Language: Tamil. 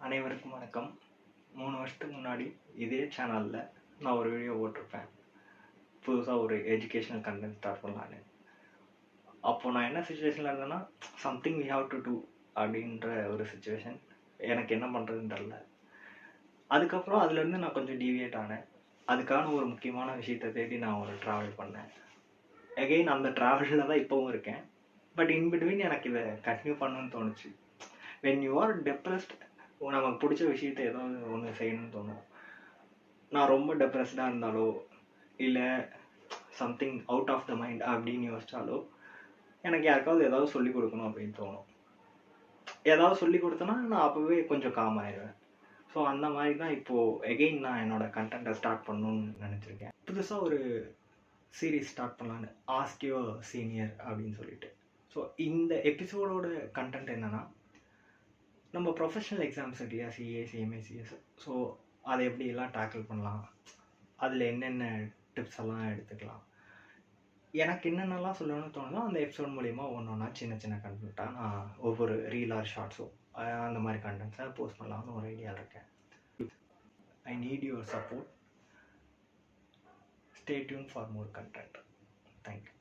அனைவருக்கும் வணக்கம். 3 வருஷத்துக்கு முன்னாடி இதே சேனலில் நான் ஒரு வீடியோ போட்டிருப்பேன். புதுசாக ஒரு எஜுகேஷனல் கண்டென்ட் ஸ்டார்ட் பண்ணலான்னு. அப்போது நான் என்ன சுச்சுவேஷனில் இருந்தேன்னா, something we have to do அப்படின்ற ஒரு சுச்சுவேஷன். எனக்கு என்ன பண்ணுறதுன்னு தெரில. அதுக்கப்புறம் அதுலேருந்து நான் கொஞ்சம் டீவியேட் ஆனேன். அதுக்கான ஒரு முக்கியமான விஷயத்தை தேடி நான் ஒரு ட்ராவல் பண்ணேன். எகெயின் அந்த ட்ராவலில் தான் இப்போவும் இருக்கேன். பட் இன்பிட்வீன் எனக்கு இதை கண்டினியூ பண்ணணும்னு தோணுச்சு. வென் யூ ஆர் டெப்ரெஸ்ட், நமக்கு பிடிச்ச விஷயத்த ஏதாவது ஒன்று செய்யணும்னு தோணும். நான் ரொம்ப டெப்ரெஸ்டாக இருந்தாலோ இல்லை something out of the mind அப்படின்னு யோசித்தாலோ எனக்கு யாருக்காவது ஏதாவது சொல்லிக் கொடுக்கணும் அப்படின்னு தோணும். ஏதாவது சொல்லிக் கொடுத்தனா நான் அப்போவே கொஞ்சம் காம் ஆயிடுவேன். ஸோ அந்த மாதிரி தான் இப்போது எகெயின் நான் என்னோடய கண்டென்ட்டை ஸ்டார்ட் பண்ணணும்னு நினச்சிருக்கேன். புதுசாக ஒரு சீரீஸ் ஸ்டார்ட் பண்ணலான்னு, ஆஸ்க் யுவர் சீனியர் அப்படின்னு சொல்லிட்டு. ஸோ இந்த எபிசோடோட கண்டென்ட் என்னென்னா, நம்ம ப்ரொஃபஷ்னல் எக்ஸாம்ஸ் இல்லையா, சிஏ, சிஎம்ஏ, சிஎஸ். ஸோ அதை எப்படியெல்லாம் டேக்கிள் பண்ணலாம், அதில் என்னென்ன டிப்ஸ் எல்லாம் எடுத்துக்கலாம், எனக்கு என்னென்னலாம் சொல்லணும்னு தோணுதோ அந்த எபிசோட் மூலிமா ஒன்றா சின்ன சின்ன கண்டென்ட்டாக நான் ஒவ்வொரு ரீல் ஆர் ஷார்ட்ஸோ அந்த மாதிரி கண்டென்ட்ஸை போஸ்ட் பண்ணலாம்னு ஒரு ஐடியாவில் இருக்கேன். I need your support. Stay tune for more content. Thank you.